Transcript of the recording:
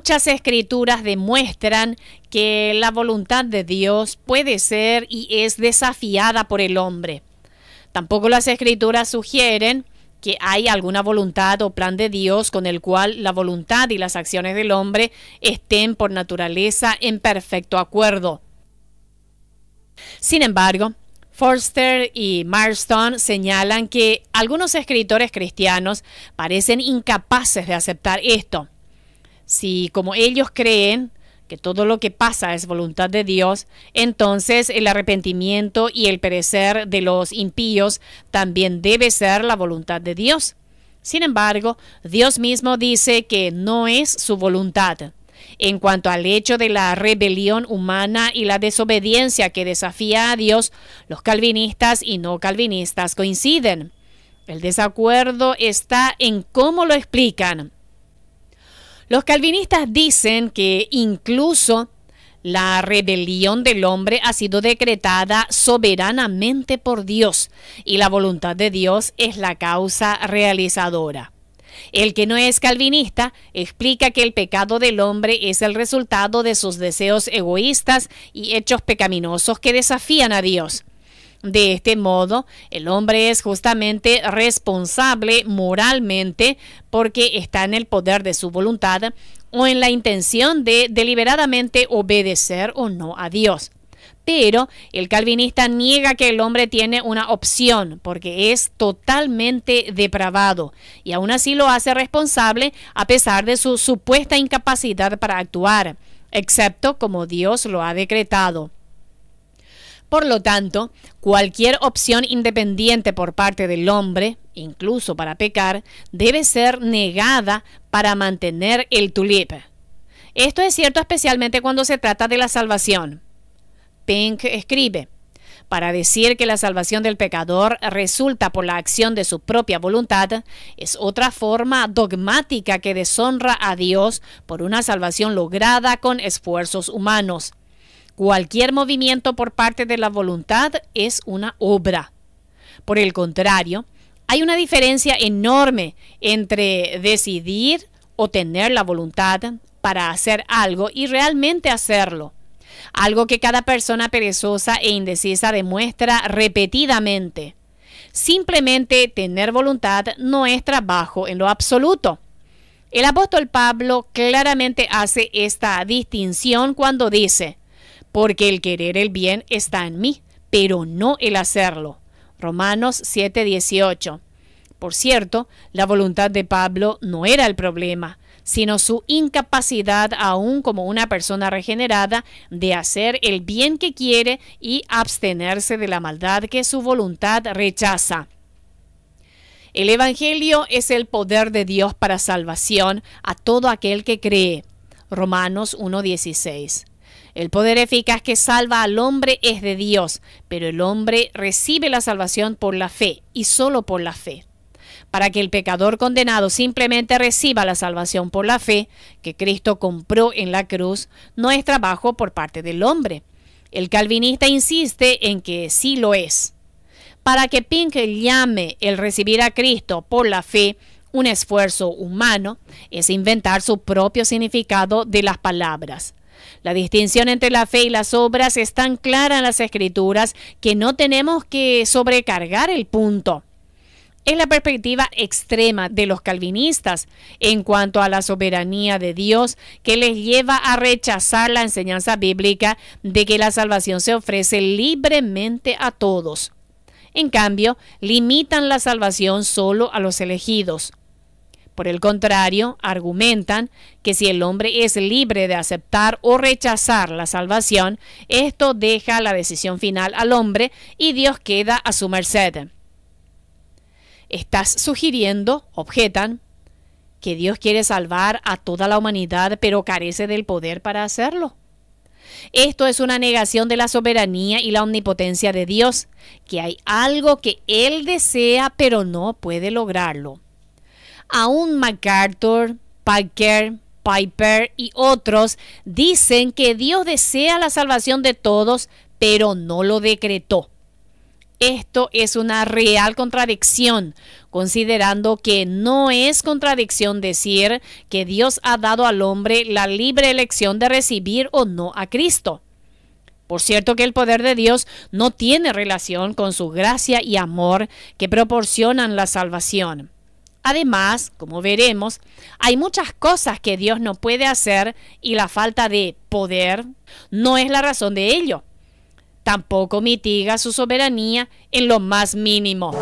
muchas escrituras demuestran que la voluntad de Dios puede ser y es desafiada por el hombre. Tampoco las escrituras sugieren que hay alguna voluntad o plan de Dios con el cual la voluntad y las acciones del hombre estén por naturaleza en perfecto acuerdo. Sin embargo, Forster y Marston señalan que algunos escritores cristianos parecen incapaces de aceptar esto. Si, como ellos creen que todo lo que pasa es voluntad de Dios, entonces el arrepentimiento y el perecer de los impíos también debe ser la voluntad de Dios. Sin embargo, Dios mismo dice que no es su voluntad. En cuanto al hecho de la rebelión humana y la desobediencia que desafía a Dios, los calvinistas y no calvinistas coinciden. El desacuerdo está en cómo lo explican. Los calvinistas dicen que incluso la rebelión del hombre ha sido decretada soberanamente por Dios y la voluntad de Dios es la causa realizadora. El que no es calvinista explica que el pecado del hombre es el resultado de sus deseos egoístas y hechos pecaminosos que desafían a Dios. De este modo, el hombre es justamente responsable moralmente porque está en el poder de su voluntad o en la intención de deliberadamente obedecer o no a Dios. Pero el calvinista niega que el hombre tiene una opción porque es totalmente depravado y aún así lo hace responsable a pesar de su supuesta incapacidad para actuar, excepto como Dios lo ha decretado. Por lo tanto, cualquier opción independiente por parte del hombre, incluso para pecar, debe ser negada para mantener el tulip. Esto es cierto especialmente cuando se trata de la salvación. Pink escribe: para decir que la salvación del pecador resulta por la acción de su propia voluntad, es otra forma dogmática que deshonra a Dios por una salvación lograda con esfuerzos humanos. Cualquier movimiento por parte de la voluntad es una obra. Por el contrario, hay una diferencia enorme entre decidir o tener la voluntad para hacer algo y realmente hacerlo. Algo que cada persona perezosa e indecisa demuestra repetidamente. Simplemente tener voluntad no es trabajo en lo absoluto. El apóstol Pablo claramente hace esta distinción cuando dice: porque el querer el bien está en mí, pero no el hacerlo. Romanos 7:18. Por cierto, la voluntad de Pablo no era el problema, sino su incapacidad, aún como una persona regenerada, de hacer el bien que quiere y abstenerse de la maldad que su voluntad rechaza. El Evangelio es el poder de Dios para salvación a todo aquel que cree. Romanos 1:16. El poder eficaz que salva al hombre es de Dios, pero el hombre recibe la salvación por la fe y solo por la fe. Para que el pecador condenado simplemente reciba la salvación por la fe que Cristo compró en la cruz, no es trabajo por parte del hombre. El calvinista insiste en que sí lo es. Para que Pink llame el recibir a Cristo por la fe un esfuerzo humano, es inventar su propio significado de las palabras. La distinción entre la fe y las obras es tan clara en las Escrituras que no tenemos que sobrecargar el punto. Es la perspectiva extrema de los calvinistas en cuanto a la soberanía de Dios que les lleva a rechazar la enseñanza bíblica de que la salvación se ofrece libremente a todos. En cambio, limitan la salvación solo a los elegidos. Por el contrario, argumentan que si el hombre es libre de aceptar o rechazar la salvación, esto deja la decisión final al hombre y Dios queda a su merced. ¿Estás sugiriendo, objetan, que Dios quiere salvar a toda la humanidad pero carece del poder para hacerlo? Esto es una negación de la soberanía y la omnipotencia de Dios, que hay algo que Él desea pero no puede lograrlo. Aún MacArthur, Piper y otros dicen que Dios desea la salvación de todos, pero no lo decretó. Esto es una real contradicción, considerando que no es contradicción decir que Dios ha dado al hombre la libre elección de recibir o no a Cristo. Por cierto que el poder de Dios no tiene relación con su gracia y amor que proporcionan la salvación. Además, como veremos, hay muchas cosas que Dios no puede hacer y la falta de poder no es la razón de ello. Tampoco mitiga su soberanía en lo más mínimo.